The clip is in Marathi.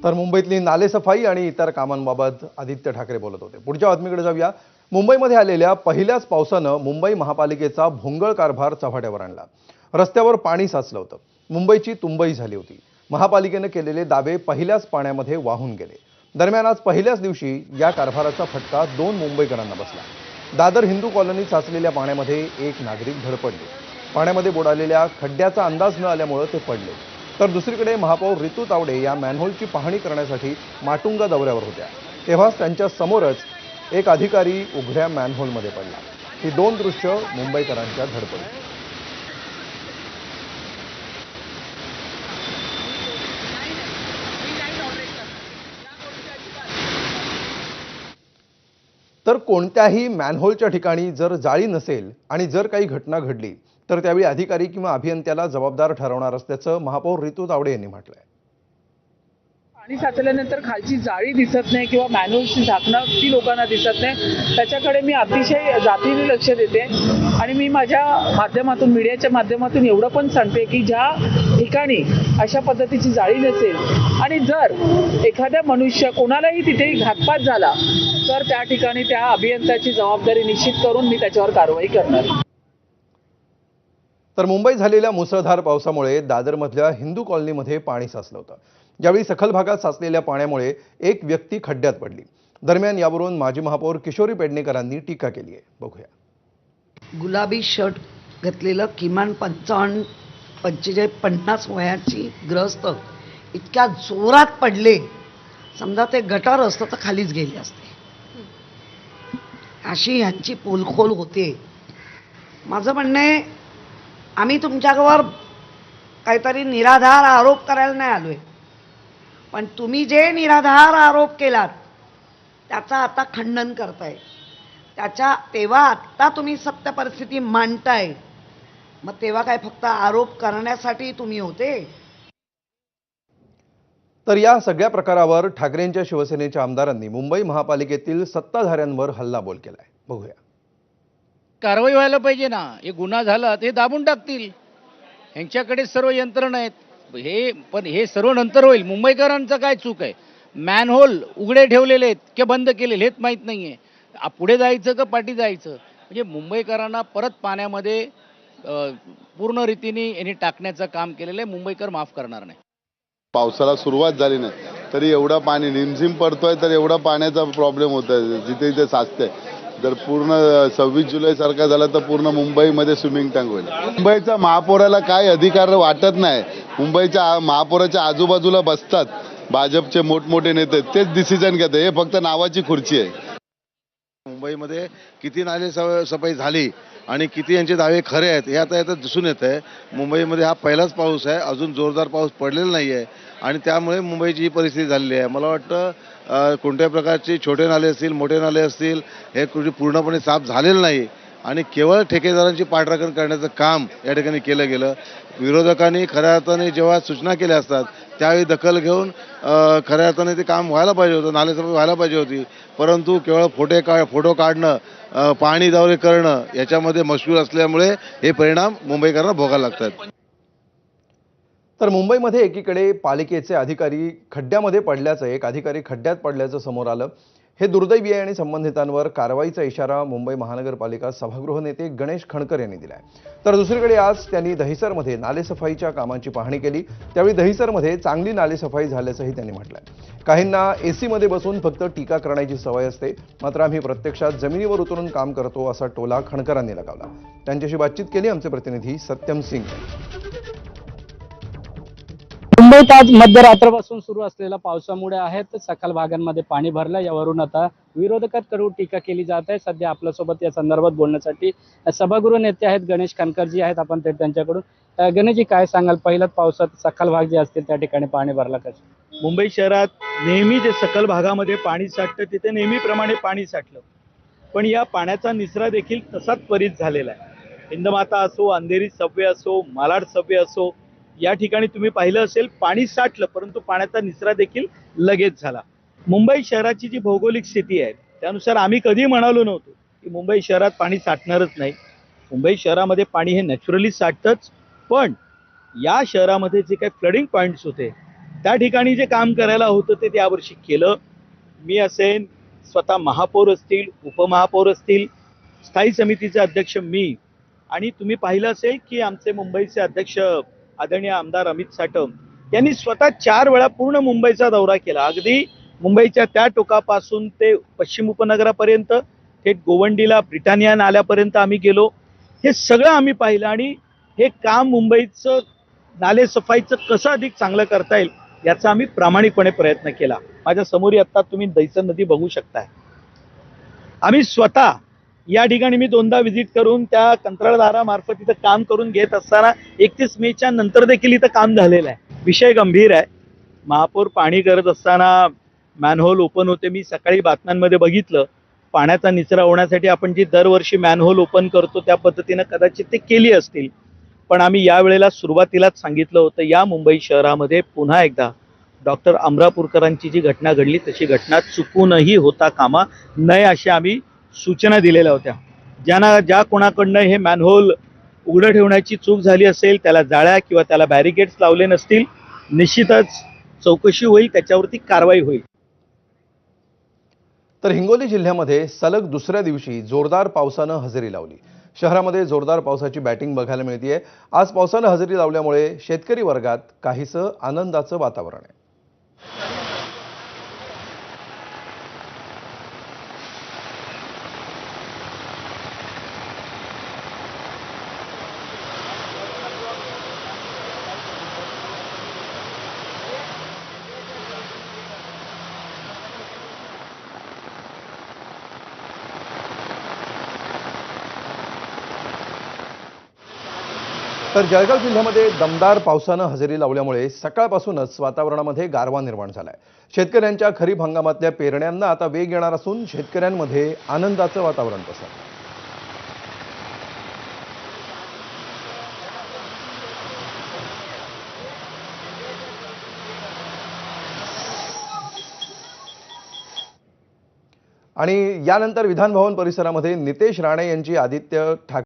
तर मुंबईतली नालेसफाई आणि इतर कामांबाबत आदित्य ठाकरे बोलत होते। पुढच्या बातमीकडे जाऊया। मुंबईमध्ये आलेल्या पहिल्याच पावसानं मुंबई महापालिकेचा भोंगळ कारभार चव्हाट्यावर आणला। रस्त्यावर पाणी साचलं होतं, मुंबईची तुंबई झाली होती। महापालिकेने केलेले दावे पहिल्याच पाण्यामध्ये वाहून गेले। दरम्यान आज पहिल्याच दिवशी या कारभाराचा फटका 2 मुंबईकरांना बसला। दादर हिंदू कॉलनीत साचलेल्या पाण्यामध्ये एक नागरिक धडपडले। पाण्यामध्ये बुडालेल्या खड्ड्याचा अंदाज न आल्यामुळे ते पडले। तर दुसरीकडे महापौर रितू तावडे या मॅनहोलची पाहणी करण्यासाठी माटुंगा दौऱ्यावर होत्या, तेव्हाच त्यांच्या समोरच एक अधिकारी उघड्या मॅनहोलमध्ये पडला। ही 2 दृश्य मुंबईकरांच्या धडपडली। तर कोणत्याही मॅनहोलच्या ठिकाणी जर जाळी नसेल आणि जर काही घटना घडली तर त्यावेळी अधिकारी किंवा अभियंत्याला जबाबदार ठरवणार असल्याचं महापौर रितू तावडे यांनी म्हटलंय। पाणी साचल्यानंतर खालची जाळी दिसत नाही किंवा मॅन्युअलची झाकणं ती लोकांना दिसत नाही, त्याच्याकडे मी अतिशय जातीने लक्ष देते। आणि मी माझ्या माध्यमातून, मीडियाच्या माध्यमातून एवढं पण सांगते की ज्या ठिकाणी अशा पद्धतीची जाळी नसेल आणि जर एखाद्या मनुष्य कोणालाही तिथे घातपात झाला तर त्या ठिकाणी त्या अभियंत्याची जबाबदारी निश्चित करून मी त्याच्यावर कारवाई करणार। तर मुंबईत झालेल्या मुसळधार पावसामुळे दादरमधल्या हिंदू कॉलनीमध्ये पाणी साचलं होतं। यावेळी सखल भागात साचलेल्या पाण्यामुळे एक व्यक्ती खड्ड्यात पडली। दरम्यान यावरून माजी महापौर किशोरी पेडणेकरांनी टीका केली आहे, बघूया। गुलाबी शर्ट घातलेलं किमान 45-50 वयाची ग्रस्त इतक्या जोरात पडले, समजा ते गटार असतं तर खालीच गेले असते, अशी यांची पोलखोल होते। माझं म्हणणं आहे, आम्ही तुमच्यावर काहीतरी निराधार आरोप करायला नाही आलोय, पण तुम्ही जे निराधार आरोप केलात त्याचा आता खंडन करताय, तेव्हा आता तुम्ही सत्य परिस्थिती मांडताय, मग तेव्हा काय फक्त आरोप करण्यासाठी तुम्ही होते? तर या सगळ्या प्रकारावर ठाकरेंच्या शिवसेनेच्या आमदारांनी मुंबई महापालिकेतील सत्ताधाऱ्यांवर हल्लाबोल केलाय, बघूया। कारवाई व्हायला पाहिजे ना, हे गुन्हा झाला ते दाबून टाकतील, यांच्याकडे सर्व यंत्रणा आहेत, पण हे सर्व नंतर होईल। मुंबईकरांचं काय चूक आहे? मॅनहोल उघडे ठेवलेले आहेत की बंद केलेले हेच माहीत नाहीये, पुढे जायचं का पाठी जायचं? म्हणजे मुंबईकरांना परत पाण्यामध्ये पूर्ण रीतीने यांनी टाकण्याचं काम केलेलं आहे। मुंबईकर माफ करणार नाही। पावसाला सुरुवात झाली नाही तरी एवढा पाणी रिमझिम पडतोय, तर एवढा पाण्याचा प्रॉब्लेम होत आहे, जिथे जिथे साचते। जर पूर्ण 26 जुलै सारखा झाला तर पूर्ण मुंबईमध्ये स्विमिंग टँक होईल। मुंबईचा महापौराला काय अधिकार वाटत नाही। मुंबईच्या महापौराच्या आजूबाजूला बसतात भाजपचे मोठमोठे नेते, तेच डिसिजन घेतात, हे फक्त नावाची खुर्ची आहे। मुंबईमध्ये किती नाले सफाई झाली आणि किती यांचे दावे खरे आहेत हे आता दिसून येत आहे। मुंबईमध्ये हा पहिलाच पाऊस आहे, अजून जोरदार पाऊस पडलेला नाही आहे आणि त्यामुळे मुंबईची ही परिस्थिती झालेली आहे। मला वाटतं कोणत्या प्रकारचे छोटे नाले असतील, मोठे नाले असतील, हे पूर्णपणे साफ झालेलं नाही आणि केवळ ठेकेदारांची पाठराखण करण्याचं काम या ठिकाणी केलं गेलं। विरोधकांनी खऱ्या अर्थाने जेव्हा सूचना केल्या असतात त्यावेळी दखल घेऊन खऱ्या अर्थाने ते काम व्हायला पाहिजे होतं, नालेसफाई व्हायला पाहिजे होती, परंतु केवळ फोटो काढणं, पाणी दौरे करणं याच्यामध्ये मशगूल असल्यामुळे हे परिणाम मुंबईकरांना भोगायला लागतात। तर मुंबईमध्ये एकीकडे पालिकेचे अधिकारी खड्ड्यामध्ये पडल्याचं, एक अधिकारी खड्ड्यात पडल्याचं समोर आलं। हे दुर्दैवी आहे आणि संबंधितांवर कारवाईचा इशारा मुंबई महानगरपालिका सभागृह नेते गणेश खणकर यांनी दिलाय। तर दुसरीकडे आज त्यांनी दहिसरमध्ये नालेसफाईच्या कामांची पाहणी केली, त्यावेळी दहिसरमध्ये चांगली नालेसफाई झाल्याचंही त्यांनी म्हटलंय। काहींना एसी मध्ये बसून फक्त टीका करण्याची सवय असते, मात्र आम्ही प्रत्यक्षात जमिनीवर उतरून काम करतो असा टोला खणकरांनी लगावला। त्यांच्याशी बातचीत केली आमचे प्रतिनिधी सत्यम सिंग यांनी। मुंबईत आज मध्यरात्रपासून सुरू असलेल्या पावसामुळे आहेत सखल भागांमध्ये पाणी भरलं। यावरून आता विरोधकांकडून टीका केली जात आहे। सध्या आपल्यासोबत या संदर्भात बोलण्यासाठी सभागृह नेते आहेत, गणेश खणकरजी आहेत, आपण त्यांच्याकडून। गणेशजी, काय सांगाल, पहिल्याच पावसात सखल भाग जे असतील त्या ठिकाणी पाणी भरलं कसं? मुंबई शहरात नेहमी जे सखल भागामध्ये पाणी साठतं तिथे नेहमीप्रमाणे पाणी साठलं, पण या पाण्याचा निचरा देखील तसाच त्वरित झालेला आहे। हिंदमाता असो, अंधेरी सबवे असो, मालाड सबवे असो, या ठिकाणी तुम्ही पाहिलं असेल पाणी साठलं, परंतु पाण्याचा निचरा देखील लगेच झाला। मुंबई शहराची जी भौगोलिक स्थिती आहे त्यानुसार आम्ही कधी म्हणालो नव्हतो की मुंबई शहरात पाणी साठणारच नाही। मुंबई शहरामध्ये पाणी हे नॅचरली साठतंच, पण या शहरामध्ये जे काही फ्लडिंग पॉईंट्स होते त्या ठिकाणी जे काम करायला होतं ते यावर्षी केलं. मी असेन, स्वतः महापौर असतील, उपमहापौर असतील, स्थायी समितीचे अध्यक्ष मी, आणि तुम्ही पाहिलं असेल की आमचे मुंबईचे अध्यक्ष आदरणीय आमदार अमित साटम यांनी स्वतः 4 वेळा पूर्ण मुंबईचा दौरा केला. अगदी मुंबईच्या त्या टोकापासून ते पश्चिम उपनगरापर्यंत, थेट गोवंडीला ब्रिटानिया नाल्यापर्यंत आम्ही गेलो. हे सगळं आम्ही पाहिलं आणि हे काम मुंबईचं नालेसफाईचं कसं अधिक चांगलं करता येईल याचा आम्ही प्रामाणिकपणे प्रयत्न केला. माझ्या समोर आता तुम्ही दैसन नदी बघू शकताय. आम्ही स्वतः या ठिकाणी मी 2दा व्हिजिट करून त्या कंत्राटदारामार्फत इथं काम करून घेत असताना 31 मेच्या नंतर देखील इथं काम झालेलं आहे. विषय गंभीर आहे. महापौर पाणी करत असताना मॅनहोल ओपन होते. मी सकाळी बातम्यांमध्ये बघितलं, पाण्याचा निचरा होण्यासाठी आपण जी दरवर्षी मॅनहोल ओपन करतो त्या पद्धतीनं कदाचित ते केली असतील. पण आम्ही यावेळेला सुरुवातीलाच सांगितलं होतं, या मुंबई शहरामध्ये पुन्हा एकदा डॉक्टर अमरापूरकरांची जी घटना घडली तशी घटना चुकूनही होता कामा नये अशा आम्ही सूचना दिलेल्या होत्या. ज्या कोणाकडनं हे मॅनहोल उघडं ठेवण्याची चूक झाली असेल, त्याला जाळ्या किंवा त्याला बॅरिकेड्स लावले नसतील, निश्चितच चौकशी होईल, त्याच्यावरती कारवाई होईल. तर हिंगोली जिल्ह्यामध्ये सलग दुसऱ्या दिवशी जोरदार पावसानं हजेरी लावली. शहरामध्ये जोरदार पावसाची बॅटिंग बघायला मिळतेय. आज पावसानं हजेरी लावल्यामुळे शेतकरी वर्गात काहीसं आनंदाचं वातावरण आहे. तर जळगाव जिल्ह्यामध्ये दमदार पावसानं हजेरी लावल्यामुळे सकाळपासूनच वातावरणामध्ये गारवा निर्माण झालाय. शेतकऱ्यांच्या खरीप हंगामातल्या पेरण्यांना आता वेग येणार असून शेतकऱ्यांमध्ये आनंदाचं वातावरण पसरलं. आणि यानंतर विधानभवन परिसरामध्ये नितेश राणे यांची आदित्य ठाकरे